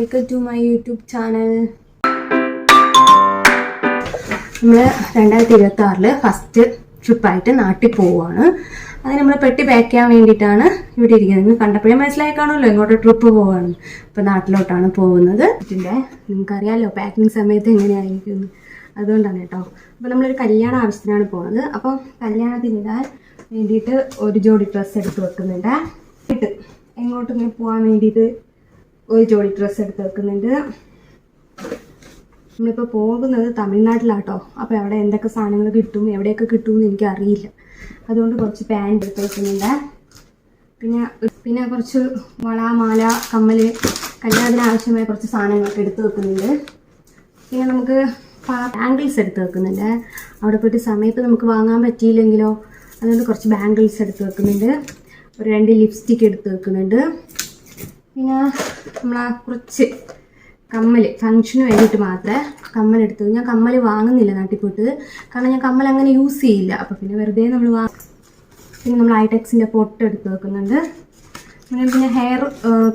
Welcome to my YouTube channel. നമ്മൾ 2026 first ട്രിപ്പായിട്ട് നാട്ടിൽ പോവുകയാണ്. അത് നമ്മൾ പെട്ടി പാക്ക് ചെയ്യാൻ വേണ്ടിയിട്ടാണ് ഇവിടെ ഇരിക്കുന്നത്. നിങ്ങൾ കണ്ടപ്പോഴേ മനസ്സിലായി കാണുമല്ലോ ഇങ്ങോട്ട് ട്രിപ്പ് പോവുകയാണ്. ഇപ്പോൾ നാട്ടിലോട്ടാണ് പോകുന്നത്. നിങ്ങൾക്കറിയാമല്ലോ പാക്കിംഗ് സമയത്ത് എങ്ങനെയായിരിക്കും, അതുകൊണ്ടാണ് കേട്ടോ. അപ്പോൾ നമ്മളൊരു കല്യാണ ആവശ്യത്തിനാണ് പോകുന്നത്. അപ്പോൾ കല്യാണത്തിനിടാൻ വേണ്ടിയിട്ട് ഒരു ജോഡി ഡ്രസ്സ് എടുത്ത് വെക്കുന്നുണ്ട്. എങ്ങോട്ട് ഇങ്ങനെ പോകാൻ വേണ്ടിയിട്ട് ഒരു ജോഡി ഡ്രസ്സ് എടുത്ത് വെക്കുന്നുണ്ട്. നമ്മളിപ്പോൾ പോകുന്നത് തമിഴ്നാട്ടിലാട്ടോ. അപ്പോൾ അവിടെ എന്തൊക്കെ സാധനങ്ങൾ കിട്ടും, എവിടെയൊക്കെ കിട്ടുമെന്ന് എനിക്കറിയില്ല. അതുകൊണ്ട് കുറച്ച് പാൻറ് എടുത്ത് വെക്കുന്നുണ്ട്. പിന്നെ കുറച്ച് വള, മാല, കമ്മൽ, കല്യാണത്തിന് ആവശ്യമായ കുറച്ച് സാധനങ്ങളൊക്കെ എടുത്ത് വെക്കുന്നുണ്ട്. പിന്നെ നമുക്ക് ബാംഗിൾസ് എടുത്ത് വെക്കുന്നുണ്ട്. അവിടെ പോയിട്ട് സമയത്ത് നമുക്ക് വാങ്ങാൻ പറ്റിയില്ലെങ്കിലോ, അതുകൊണ്ട് കുറച്ച് ബാംഗിൾസ് എടുത്ത് വെക്കുന്നുണ്ട്. ഒരു 2 ലിപ്സ്റ്റിക്ക് എടുത്ത് വെക്കുന്നുണ്ട്. പിന്നെ നമ്മളാ കുറച്ച് കമ്മൽ, ഫങ്ഷന് വേണ്ടിയിട്ട് മാത്രമേ കമ്മൽ എടുത്തു. ഞാൻ കമ്മൽ വാങ്ങുന്നില്ല നാട്ടിൽ പോയിട്ട്, കാരണം ഞാൻ കമ്മൽ അങ്ങനെ യൂസ് ചെയ്യില്ല. അപ്പോൾ പിന്നെ വെറുതെ നമ്മൾ പിന്നെ നമ്മൾ ഐടെക്സിൻ്റെ പൊട്ട് എടുത്ത് വെക്കുന്നുണ്ട്. പിന്നെ ഹെയർ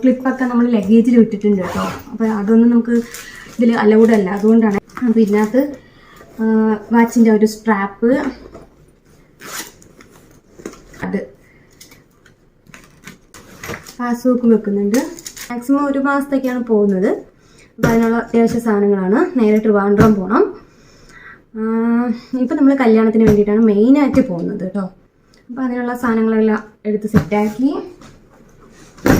ക്ലിപ്പൊക്കെ നമ്മൾ ലഗേജിൽ വിട്ടിട്ടുണ്ട് കേട്ടോ. അപ്പോൾ അതൊന്നും നമുക്ക് ഇതിൽ അലൗഡ് അല്ല, അതുകൊണ്ടാണ്. അപ്പോൾ ഇതിനകത്ത് വാച്ചിൻ്റെ ഒരു സ്ട്രാപ്പ്, അത് പാസ്ബുക്ക് വെക്കുന്നുണ്ട്. മാക്സിമം 1 മാസത്തേക്കാണ് പോകുന്നത്. അപ്പോൾ അതിനുള്ള അത്യാവശ്യ സാധനങ്ങളാണ്. നേരെ ട്രിവാൻഡ്രം പോകണം. ഇപ്പം നമ്മൾ കല്യാണത്തിന് വേണ്ടിയിട്ടാണ് മെയിനായിട്ട് പോകുന്നത് കേട്ടോ. അപ്പോൾ അതിനുള്ള സാധനങ്ങളെല്ലാം എടുത്ത് സെറ്റാക്കി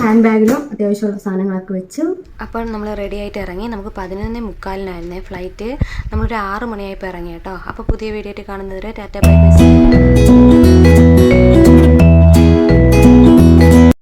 ഹാൻഡ് ബാഗിലും അത്യാവശ്യമുള്ള സാധനങ്ങളൊക്കെ വെച്ചു. അപ്പോൾ നമ്മൾ റെഡി ആയിട്ട് ഇറങ്ങി. നമുക്ക് 11:45 ഫ്ലൈറ്റ്. നമ്മളൊരു 6 മണിയായപ്പോൾ ഇറങ്ങി കേട്ടോ. അപ്പോൾ പുതിയ വീഡിയോ ആയിട്ട് കാണുന്നവരെ ടാറ്റ ബൈ ബൈ.